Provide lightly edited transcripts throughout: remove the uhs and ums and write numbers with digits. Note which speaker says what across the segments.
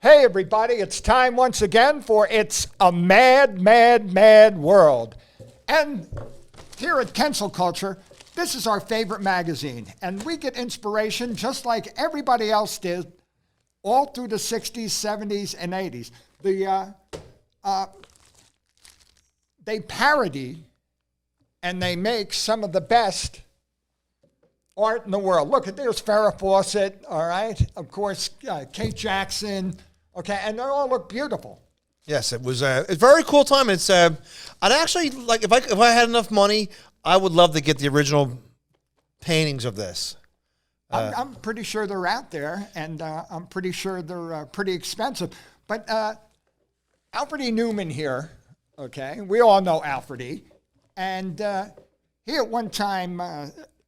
Speaker 1: Hey everybody, it's time once again for It's a Mad, Mad, Mad World. And here at Kensil Culture, this is our favorite magazine. And we get inspiration just like everybody else did all through the 60s, 70s, and 80s. They parody and they make some of the best art in the world. Look, there's Farrah Fawcett, all right? Of course, Kate Jackson, okay? And they all look beautiful.
Speaker 2: Yes, it was a very cool time. It's I'd actually like if I had enough money, I would love to get the original paintings of this.
Speaker 1: I'm pretty sure they're out there, and I'm pretty sure they're pretty expensive. But Alfred E. Newman here, okay? We all know Alfred E. And he at one time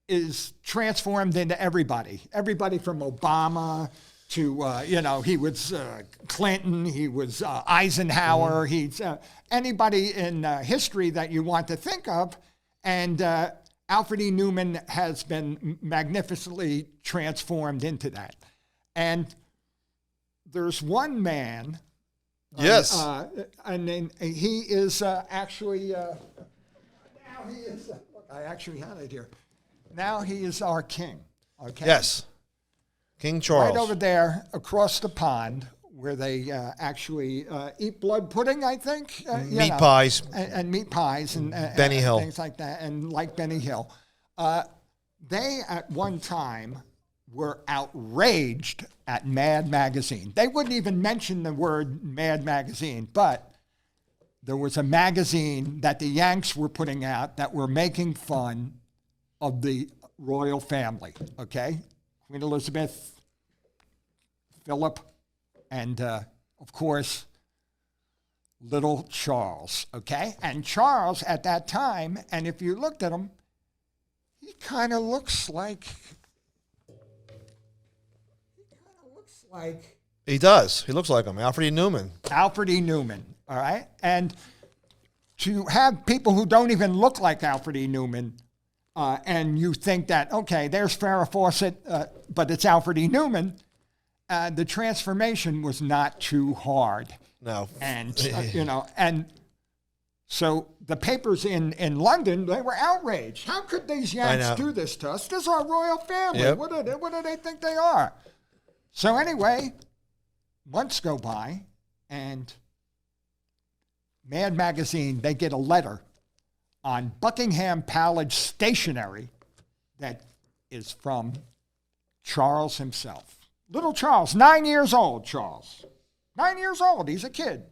Speaker 1: is transformed into everybody. Everybody from Obama to, he was Clinton, he was Eisenhower, he's anybody in history that you want to think of. And Alfred E. Newman has been magnificently transformed into that. And there's one man.
Speaker 2: Yes.
Speaker 1: And then he is actually, now he is, look, I actually had it here. Now he is our king, okay?
Speaker 2: Yes. King Charles.
Speaker 1: Right over there across the pond where they actually eat blood pudding, I think.
Speaker 2: Meat pies.
Speaker 1: And meat pies and
Speaker 2: Benny Hill.
Speaker 1: Things like that, and like Benny Hill. They, at one time, were outraged at Mad Magazine. They wouldn't even mention the word Mad Magazine, but there was a magazine that the Yanks were putting out that were making fun of the royal family, okay? Queen Elizabeth, Philip, and, of course, little Charles, okay? And Charles, at that time, and if you looked at him, he kind of looks like...
Speaker 2: He does. He looks like him. Alfred E. Newman.
Speaker 1: Alfred E. Newman, all right? And to have people who don't even look like Alfred E. Newman, and you think that, okay, there's Farrah Fawcett, but it's Alfred E. Newman, the transformation was not too hard.
Speaker 2: No.
Speaker 1: And, and so the papers in London, they were outraged. How could these Yanks do this to us? This is our royal family.
Speaker 2: Yep.
Speaker 1: What do they think they are? So anyway, months go by, and Mad Magazine, they get a letter on Buckingham Palace stationery that is from Charles himself. Little Charles, 9 years old, Charles. 9 years old, he's a kid.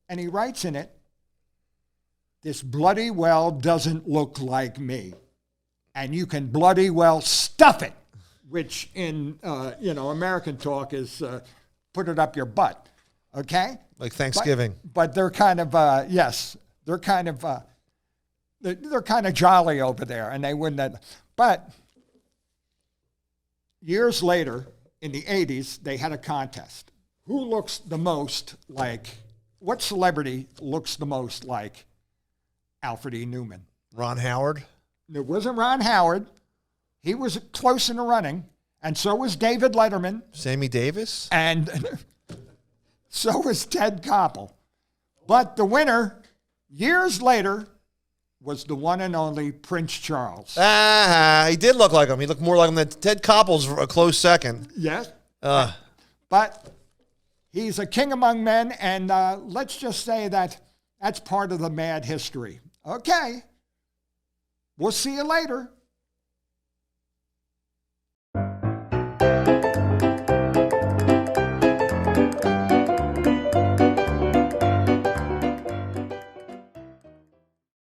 Speaker 1: And he writes in it, "This bloody well doesn't look like me. And you can bloody well stuff it," which in, American talk is put it up your butt, okay?
Speaker 2: Like Thanksgiving.
Speaker 1: But they're kind of, they're kind of jolly over there, and they wouldn't. But years later, in the 80s, they had a contest. Who looks the most like, what celebrity looks the most like Alfred E. Newman?
Speaker 2: Ron Howard?
Speaker 1: It wasn't Ron Howard. He was close in the running, and so was David Letterman.
Speaker 2: Sammy Davis?
Speaker 1: And so was Ted Koppel. But the winner, years later, was the one and only Prince Charles.
Speaker 2: He did look like him. He looked more like him than Ted Koppel's a close second.
Speaker 1: Yes. But he's a king among men, and let's just say that's part of the mad history. Okay. We'll see you later.